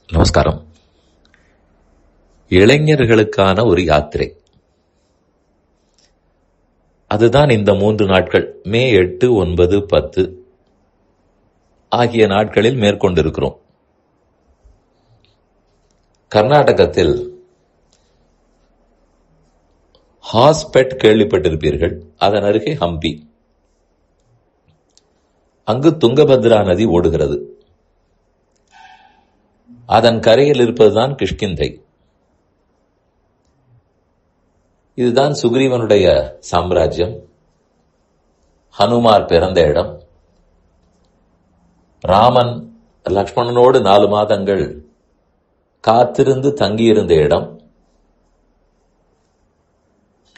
நமஸ்காரம். இளைஞர்களுக்கான ஒரு யாத்திரை, அதுதான் இந்த 3 நாட்கள், மே 8, 9, 10 ஆகிய நாட்களில் மேற்கொண்டிருக்கிறோம். கர்நாடகத்தில் ஹாஸ்பெட் கேள்விப்பட்டிருப்பீர்கள். அதன் அருகே ஹம்பி. அங்கு துங்கபத்ரா நதி ஓடுகிறது. அதன் கரையில் இருப்பதுதான் கிஷ்கிந்தை. இதுதான் சுக்ரீவனுடைய சாம்ராஜ்யம், ஹனுமார் பிறந்த இடம், ராமன் லக்ஷ்மணனோடு 4 மாதங்கள் காத்திருந்து தங்கியிருந்த இடம்.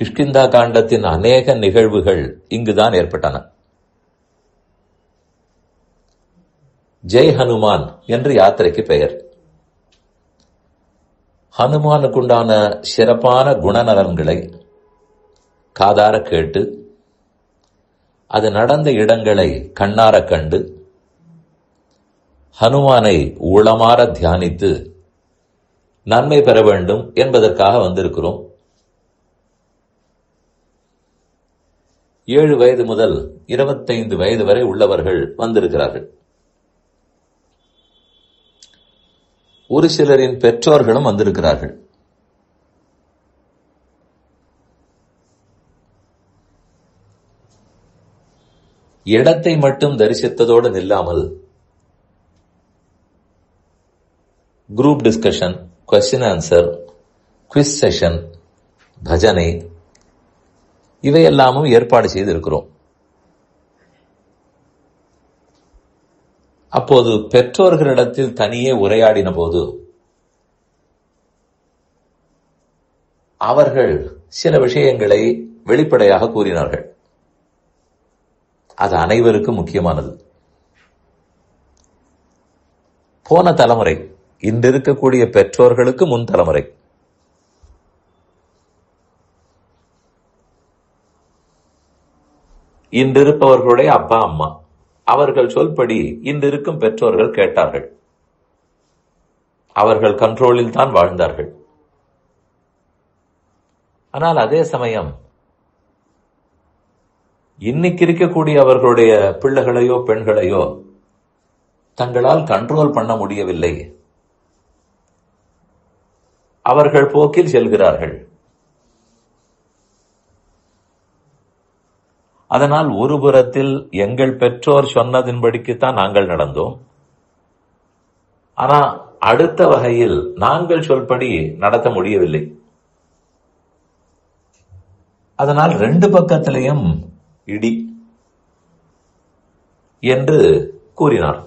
கிஷ்கிந்தா காண்டத்தின் அநேக நிகழ்வுகள் இங்குதான் ஏற்பட்டன. ஜெய் ஹனுமான் என்று யாத்திரைக்கு பெயர். ஹனுமானுக்குண்டான சிறப்பான குணநலன்களை காதார கேட்டு, அது நடந்த இடங்களை கண்ணார கண்டு, ஹனுமானை உளமாற தியானித்து நன்மை பெற வேண்டும் என்பதற்காக வந்திருக்கிறோம். 7 வயது முதல் 25 வயது வரை உள்ளவர்கள் வந்திருக்கிறார்கள். ஒரு சிலரின் பெற்றோர்களும் வந்திருக்கிறார்கள். இடத்தை மட்டும் தரிசித்ததோடு நில்லாமல் group discussion, question answer, quiz session, பஜனை இவையெல்லாமும் ஏற்பாடு செய்திருக்கிறோம். அப்போது பெற்றோர்களிடத்தில் தனியே உரையாடின போது அவர்கள் சில விஷயங்களை வெளிப்படையாக கூறினார்கள். அது அனைவருக்கும் முக்கியமானது. போன தலைமுறை, இன்று இருக்கக்கூடிய பெற்றோர்களுக்கு முன் தலைமுறை, இன்றிருப்பவர்களுடைய அப்பா அம்மா, அவர்கள் சொல்படி இன்றிருக்கும் பெற்றோர்கள் கேட்டார்கள். அவர்கள் கண்ட்ரோலில் தான் வாழ்ந்தார்கள். ஆனால் அதே சமயம் இன்னைக்கு இருக்கக்கூடிய அவர்களுடைய பிள்ளைகளையோ பெண்களையோ தங்களால் கண்ட்ரோல் பண்ண முடியவில்லை. அவர்கள் போக்கில் செல்கிறார்கள். அதனால் ஒரு புறத்தில் எங்கள் பெற்றோர் சொன்னதின்படிக்குத்தான் நாங்கள் நடந்தோம். ஆனா அடுத்த வகையில் நாங்கள் சொல்படி நடத்த முடியவில்லை. அதனால் 2 பக்கத்திலையும் இடி என்று கூறினார்.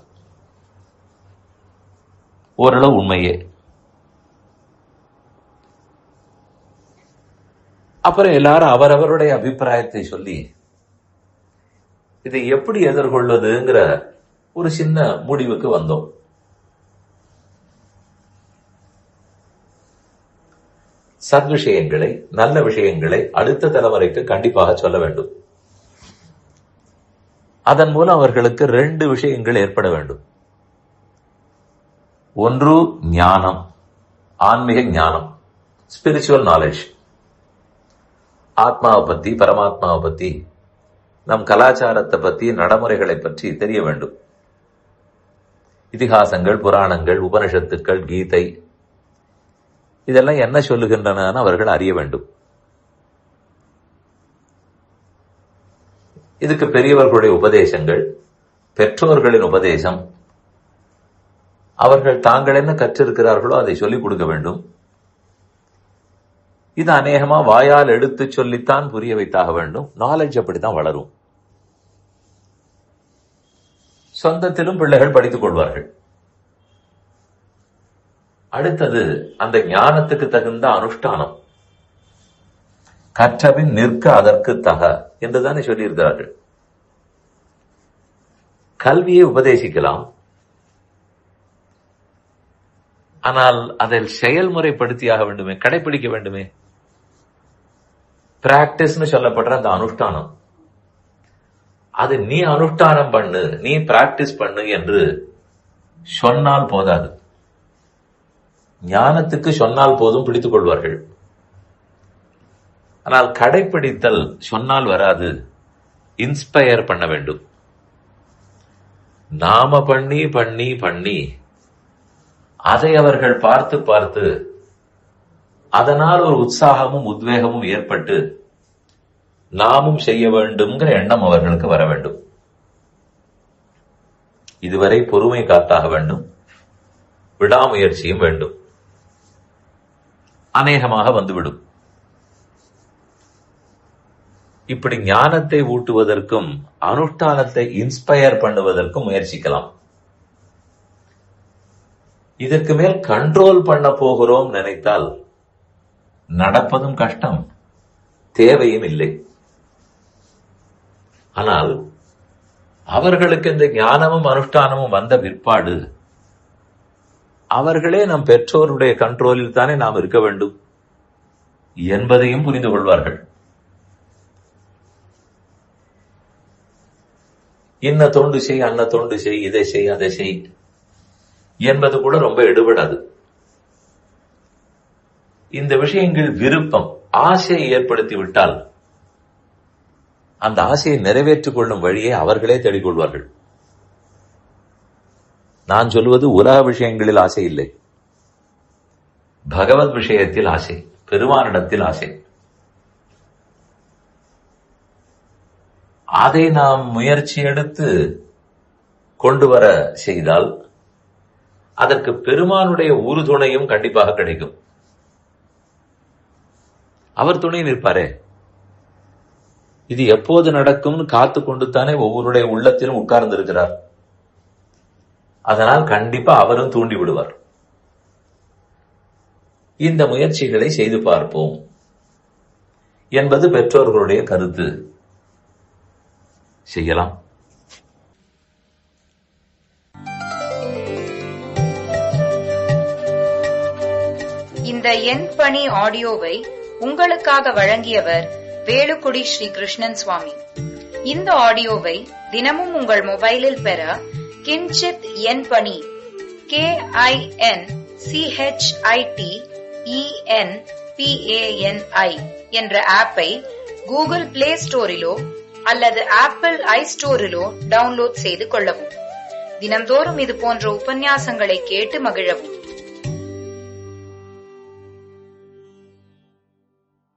ஓரளவு உண்மையே. அப்புறம் எல்லாரும் அவரவருடைய அபிப்பிராயத்தை சொல்லி இதை எப்படி எதிர்கொள்வதுங்கிற ஒரு சின்ன முடிவுக்கு வந்தோம். சத்விஷயங்களை, நல்ல விஷயங்களை அடுத்த தலைமுறைக்கு கண்டிப்பாக சொல்ல வேண்டும். அதன் மூலம் அவர்களுக்கு 2 விஷயங்கள் ஏற்பட வேண்டும். ஒன்று ஞானம், ஆன்மீக ஞானம், ஸ்பிரிச்சுவல் நாலேஜ். ஆத்மாவை பத்தி, பரமாத்மாவை பத்தி, நம் கலாச்சாரத்தை பற்றி, நடைமுறைகளை பற்றி தெரிய வேண்டும். இதிகாசங்கள், புராணங்கள், உபனிஷத்துக்கள், கீதை இதெல்லாம் என்ன சொல்லுகின்றன அவர்கள் அறிய வேண்டும். இதுக்கு பெரியவர்களுடைய உபதேசங்கள், பெற்றோர்களின் உபதேசம், அவர்கள் தாங்கள் என்ன கற்றிருக்கிறார்களோ அதை சொல்லிக் கொடுக்க வேண்டும். இது அநேகமா வாயால் எடுத்து சொல்லித்தான் புரிய வைத்தாக வேண்டும். நாலேஜ் அப்படித்தான் வளரும். சொந்தத்திலும் பிள்ளைகள் படித்துக் கொள்வார்கள். அடுத்தது அந்த ஞானத்துக்கு தகுந்த அனுஷ்டானம். கற்றபின் நிற்க அதற்கு தக என்றுதானே சொல்லியிருக்கிறார்கள். கல்வியை உபதேசிக்கலாம், ஆனால் அதில் செயல்முறைப்படுத்தியாக வேண்டுமே, கடைபிடிக்க வேண்டுமே. பிராக்டிஸ்னு சொல்லப்படுற அந்த அனுஷ்டானம், அது நீ அனுஷ்டானம் பண்ணு, நீ பிராக்டிஸ் பண்ணு என்று சொன்னால் போதாது. ஞானத்துக்கு சொன்னால் போதும் பிடித்துக் கொள்வார்கள். ஆனால் கடைப்பிடித்தல் சொன்னால் வராது, இன்ஸ்பயர் பண்ண வேண்டும். நாம பண்ணி பண்ணி பண்ணி அதை அவர்கள் பார்த்து பார்த்து அதனால் ஒரு உற்சாகமும் உத்வேகமும் ஏற்பட்டு நாமும் செய்ய வேண்டும்ங்கிற எண்ணம் அவர்களுக்கு வர வேண்டும். இதுவரை பொறுமை காத்தாக வேண்டும், விடாமுயற்சியும் வேண்டும். அநேகமாக வந்துவிடும். இப்படி ஞானத்தை ஊட்டுவதற்கும் அனுஷ்டானத்தை இன்ஸ்பயர் பண்ணுவதற்கும் முயற்சிக்கலாம். இதற்கு மேல் கண்ட்ரோல் பண்ண போகிறோம் நினைத்தால் நடப்பதும் கஷ்டம், தேவையும் இல்லை. ஆனால் அவர்களுக்கு இந்த ஞானமும் அனுஷ்டானமும் வந்த பிற்பாடு அவர்களே நம் பெற்றோருடைய கண்ட்ரோலில் தானே நாம் இருக்க வேண்டும் என்பதையும் புரிந்து கொள்வார்கள். இன்ன தொண்டு செய், அன்ன தொண்டு செய், இதை செய், அதை செய் என்பது கூட ரொம்ப எடுபடாது. இந்த விஷயங்கள் விருப்பம், ஆசையை ஏற்படுத்தி விட்டால் அந்த ஆசையை நிறைவேற்றிக் கொள்ளும் வழியை அவர்களே தேடிக்கொள்வார்கள். நான் சொல்வது உலக விஷயங்களில் ஆசை இல்லை, பகவத் விஷயத்தில் ஆசை, பெருமானிடத்தில் ஆசை. அதை நாம் முயற்சி எடுத்து கொண்டு வர செய்தால் அதற்கு பெருமானுடைய உறுதுணையும் கண்டிப்பாக கிடைக்கும். அவர் துணை நிற்பாரே. இது எப்போது நடக்கும்னு காத்து கொண்டுத்தானே ஒவ்வொருடைய உள்ளத்திலும் உட்கார்ந்து இருக்கிறார். அதனால் கண்டிப்பா அவரும் தூண்டி விடுவார். இந்த முயற்சிகளை செய்து பார்ப்போம் என்பது பெற்றோர்களுடைய கருத்து. செய்யலாம். இந்த என் பணி ஆடியோவை உங்களுக்காக வழங்கியவர் வேலுக்குடி ஸ்ரீ கிருஷ்ணன் சுவாமி. இந்த ஆடியோவை தினமும் உங்கள் மொபைலில் பெற கிஞ்சித் என் பணி KINCHITENPANI என்ற ஆப்பை கூகுள் பிளே ஸ்டோரிலோ அல்லது ஆப்பிள் ஐஸ்டோரிலோ டவுன்லோட் செய்து கொள்ளவும். தினம்தோறும் இது போன்ற உபன்யாசங்களை கேட்டு மகிழவும்.